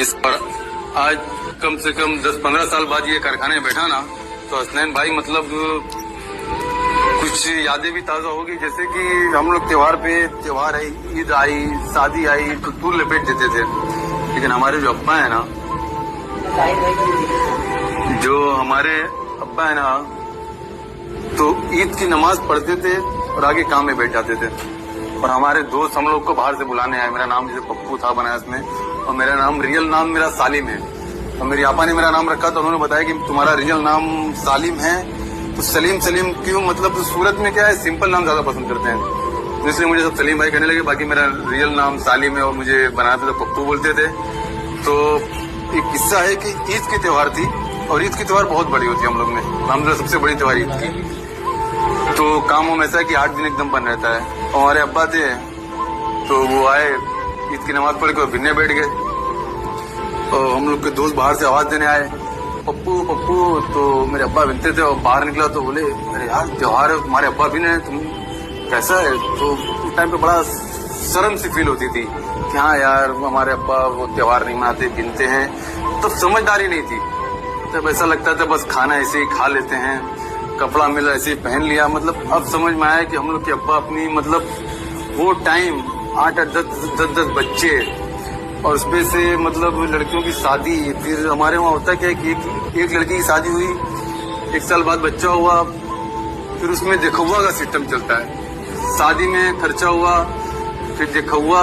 इस पर आज कम से कम 10-15 साल बाद ये कारखाने में बैठा ना, तो हसनैन भाई मतलब कुछ यादें भी ताजा होगी। जैसे कि हम लोग त्योहार आई, ईद आई, शादी आई तो दूर लपेट देते थे। लेकिन हमारे जो अब्बा है ना, तो ईद की नमाज पढ़ते थे और आगे काम में बैठ जाते थे। और हमारे दोस्त हम लोग को बाहर से बुलाने आए। मेरा नाम जैसे पप्पू था बनारस में, और मेरा नाम रियल नाम मेरा सालिम है। और मेरी आपा ने मेरा नाम रखा तो उन्होंने बताया कि तुम्हारा रियल नाम सालिम है, तो सलीम क्यों, मतलब सूरत में क्या है, सिंपल नाम ज्यादा पसंद करते हैं, तो इसलिए मुझे सब सलीम भाई कहने लगे। बाकी मेरा रियल नाम सालिम है और मुझे बनाते तो पप्पू बोलते थे। तो एक किस्सा है कि ईद की त्योहार थी, और ईद की त्योहार बहुत बड़ी होती है हम लोग में। हम सबसे बड़ी त्योहार ईद की। तो काम हम ऐसा है कि 8 दिन एकदम बंद रहता है। और हमारे अब्बा थे तो वो आए, ईद की नमाज पढ़ के भिन्ने बैठ गए। और हम लोग के दोस्त बाहर से आवाज देने आए, पप्पू पप्पू। तो मेरे अब्बा बिनते थे और बाहर निकला तो बोले, अरे यार त्योहार है, तुम्हारे अब्बा भी ने, तुम कैसा है। तो उस टाइम पे बड़ा शर्म सी फील होती थी कि हाँ यार हमारे अब्बा वो त्योहार नहीं मनाते, गिनते हैं। तो समझदारी नहीं थी, तब ऐसा लगता था बस खाना ऐसे ही खा लेते हैं, कपड़ा मिला ऐसे ही पहन लिया। मतलब अब समझ में आया कि हम लोग के अब्बा अपनी मतलब वो टाइम 8-10 बच्चे, और उसमें से मतलब लड़कियों की शादी। फिर हमारे वहाँ होता क्या है कि एक लड़की की शादी हुई, 1 साल बाद बच्चा हुआ, फिर उसमें देखौआ का सिस्टम चलता है। शादी में खर्चा हुआ, फिर देखौआ।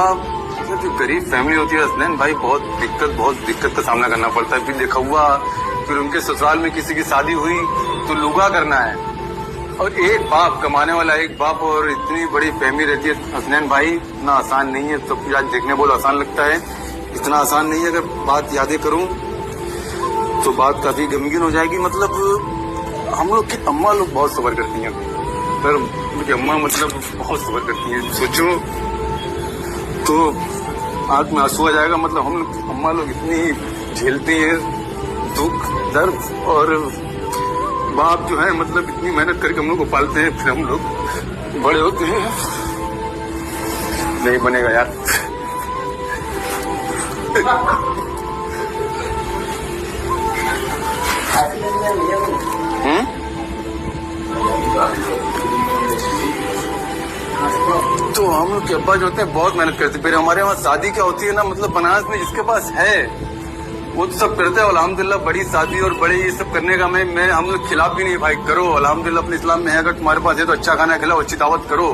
जो गरीब फैमिली होती है हसनैन भाई, बहुत दिक्कत का सामना करना पड़ता है। फिर देखौआ, फिर उनके ससुराल में किसी की शादी हुई तो लुगा करना है। और एक बाप कमाने वाला, एक बाप, और इतनी बड़ी फैमिली रहती है हसनैन भाई, इतना आसान नहीं है। तो आज देखने बोलो आसान लगता है, इतना आसान नहीं है। अगर बात यादें करूं तो बात काफी गमगीन हो जाएगी। मतलब हम लोग की अम्मा लोग बहुत सब्र करती हैं, पर उनकी अम्मा मतलब बहुत सब्र करती हैं। सोचो तो आंख में आंसू आ जाएगा। मतलब हम लोग की अम्मा लोग इतनी झेलती है दुख दर्द, और बाप जो है मतलब इतनी मेहनत करके हम लोग को पालते हैं, फिर हम लोग बड़े होते हैं। नहीं बनेगा यार। तो हम लोग के अब्बा जो होते हैं बहुत मेहनत करते हैं। फिर हमारे वहाँ शादी क्या होती है ना, मतलब बनारस में जिसके पास है वो तो सब करते हैं अल्हम्दुलिल्लाह। बड़ी शादी और बड़े ये सब करने का मैं हम लोग खिलाफ भी नहीं भाई, करो अल्हम्दुलिल्लाह। अपने इस्लाम में है, अगर तुम्हारे पास है तो अच्छा खाना खिलाओ, अच्छी दावत करो।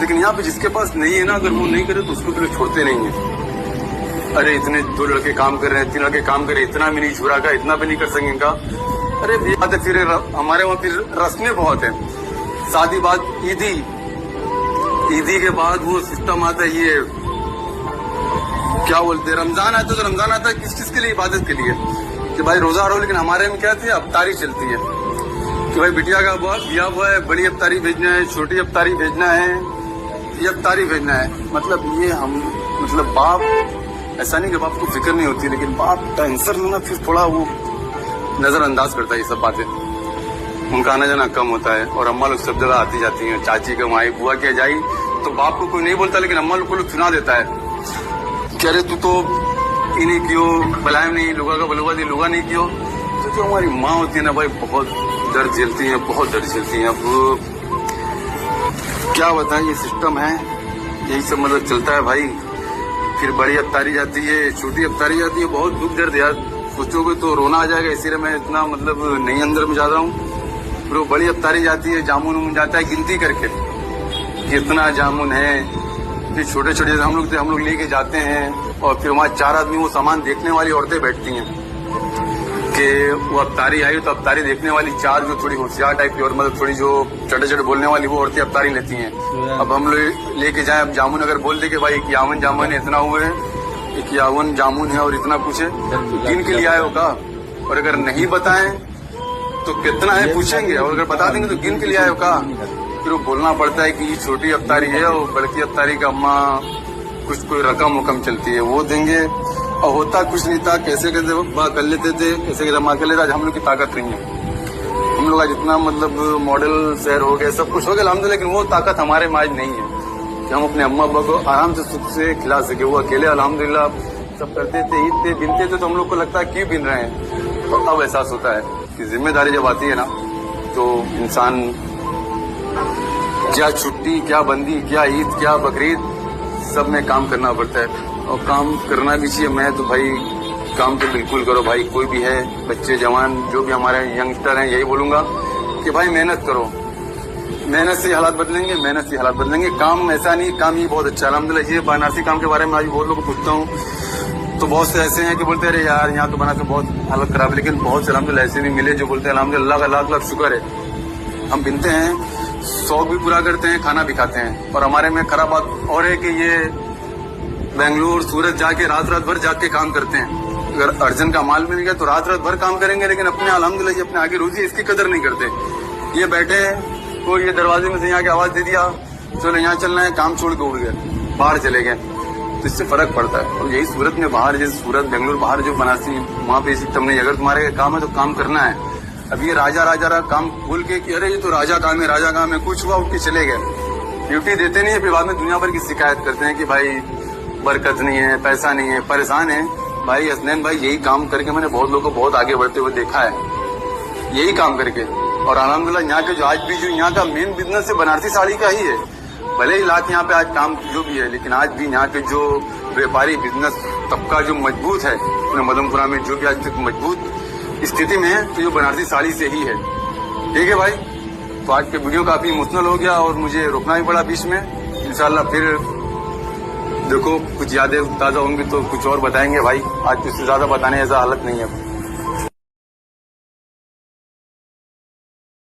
लेकिन यहाँ पे जिसके पास नहीं है ना, अगर वो नहीं करे तो उसको फिर छोड़ते नहीं है। अरे इतने 2 लड़के काम कर रहे हैं, 3 लड़के काम कर रहे हैं, इतना भी नहीं छुड़ा का, इतना भी नहीं कर सकेंगे। अरे बात है। फिर हमारे वहाँ फिर रस्में बहुत है। शादी बाद ईदी के बाद वो सिस्टम आता है, ये क्या बोलते हैं, रमजान आता है। तो रमजान आता है किस चीज के लिए, इबादत के लिए कि भाई रोजा रहो। लेकिन हमारे में क्या थी, अफ्तारी चलती है कि भाई बिटिया का बिया हुआ है, बड़ी अफ्तारी भेजना है, छोटी अफ्तारी भेजना है, ये अफ्तारी भेजना है। मतलब ये हम मतलब बाप, ऐसा नहीं कि बाप को फिक्र नहीं होती, लेकिन बाप टेंशन में ना फिर थोड़ा वो नजरअंदाज करता है ये सब बातें। उनका आना जाना कम होता है, और अम्मा लोग सब जगह आती जाती हैं। चाची कमाई, बुआ क्या जाई, तो बाप को कोई नहीं बोलता, लेकिन अम्मा लोग को लोग सुना देता है कि अरे तू तो इन्हीं क्यों बलायम नहीं, लुगा का बलुआ दी, लुगा नहीं क्यों। तो जो हमारी माँ होती है ना भाई, बहुत दर्द झेलती है, बहुत दर्द झेलती है। अब क्या बताएं, ये सिस्टम है, यही सब मतलब चलता है भाई। फिर बड़ी अफ्तारी जाती है, छोटी अफ्तारी जाती है, बहुत दुख दर्द यार, सोचोगे तो रोना आ जाएगा। इसीलिए मैं इतना मतलब नहीं अंदर में जा रहा हूँ। फिर वो बड़ी अफ्तारी जाती है, जामुन जाता है गिनती करके कितना जामुन है। फिर छोटे छोटे हम लोग लेके जाते हैं, और फिर वहाँ 4 आदमी वो सामान देखने वाली औरतें बैठती हैं कि वो अफ्तारी आई तो अफ्तारी देखने वाली 4 जो थोड़ी होशियार टाइप की, और मतलब थोड़ी जो चटे बोलने वाली, वो औरतें अफ्तारी लेती हैं। अब हम लोग लेके जाए, अब जामुन अगर बोल दे कि भाई 51 जामुन है, इतना हुए 51 जामुन है और इतना कुछ है, तो गिन के लिए आए होगा। और अगर नहीं बताएं तो कितना है पूछेंगे, और अगर बता देंगे तो गिन के लिए आए होगा। फिर वो बोलना पड़ता है कि ये छोटी अफ्तारी है, और बड़की अफ्तारी का अम्मा कुछ कोई रकम चलती है वो देंगे। और होता कुछ नहीं था, कैसे माँ कर लेते थे, कैसे माँ कर लेता। आज हम लोग की ताकत नहीं है। हम लोग आज इतना मतलब मॉडल शहर हो गए, सब कुछ हो गया अल्हम्दुलिल्लाह, लेकिन वो ताकत हमारे में आज नहीं है कि हम अपने अम्मा अब्बा को आराम से सुख से खिला सके। वो अकेले अल्हम्दुलिल्लाह सब करते थे, ईद पे बिनते थे तो हम लोग को लगता है क्यों बिन रहे हैं। तो अब एहसास होता है कि जिम्मेदारी जब आती है ना तो इंसान क्या छुट्टी, क्या बंदी, क्या ईद, क्या बकरीद, सब में काम करना पड़ता है और काम करना भी चाहिए। मैं तो भाई काम तो बिल्कुल करो भाई, कोई भी है, बच्चे जवान जो भी हमारे यंगस्टर हैं, यही बोलूंगा कि भाई मेहनत करो, मेहनत से हालात बदलेंगे, मेहनत से हालात बदलेंगे। काम ऐसा नहीं, काम ये बहुत अच्छा है अल्हम्दुलिल्लाह। ये बनारसी काम के बारे में आज बहुत लोगों को पूछता हूँ तो बहुत से ऐसे हैं कि बोलते हैं यार यहाँ तो बनारसी बहुत हालत खराब है, लेकिन बहुत से अल्हम्दुलिल्लाह ऐसे भी मिले जो बोलते हैं अल्हम्दुलिल्लाह का लाख लाख शुक्र है। हम बिनते हैं, शौक भी पूरा करते हैं, खाना भी खाते हैं। और हमारे में खराब बात और है कि ये बेंगलुरु सूरत जाके रात रात भर जाके काम करते हैं। अगर अर्जन का माल मिल गया तो रात रात भर काम करेंगे, लेकिन अपने अल्हम्दुलिल्लाह अपने आगे रोजी इसकी कदर नहीं करते। ये बैठे तो ये दरवाजे में से यहाँ की आवाज दे दिया चलो यहाँ चलना है, काम छोड़ के उड़ गए, बाहर चले गए, तो इससे फर्क पड़ता है। और यही सूरत में बाहर, जैसे सूरत बेंगलुरु बाहर जो बनारसी, वहाँ पे सिस्टम नहीं। अगर तुम्हारे काम है तो काम करना है। अब ये राजा काम बोल के कि अरे ये तो राजा काम है, राजा काम है, कुछ हुआ उठ के चले गए, ड्यूटी देते नहीं है, फिर बाद में दुनिया भर की शिकायत करते हैं कि भाई बरकत नहीं है, पैसा नहीं है, परेशान है। भाई हसनैन भाई यही काम करके मैंने बहुत लोगों को बहुत आगे बढ़ते हुए देखा है, यही काम करके। और अल्हम्दुलिल्लाह यहाँ के जो आज भी जो यहाँ का मेन बिजनेस है बनारसी साड़ी का ही है। भले ही लाख यहाँ पे आज काम जो भी है, लेकिन आज भी यहाँ के जो व्यापारी बिजनेस तबका जो मजबूत है अपने मदनपुरा में, जो भी आज तक मजबूत स्थिति में है, तो ये बनारसी साड़ी से ही है। ठीक है भाई, तो आज के वीडियो काफी इमोशनल हो गया और मुझे रुकना भी पड़ा बीच में। इंशाल्लाह फिर देखो कुछ यादें ताजा होंगी तो कुछ और बताएंगे भाई। आज इससे ज्यादा बताने ऐसा हालत नहीं है।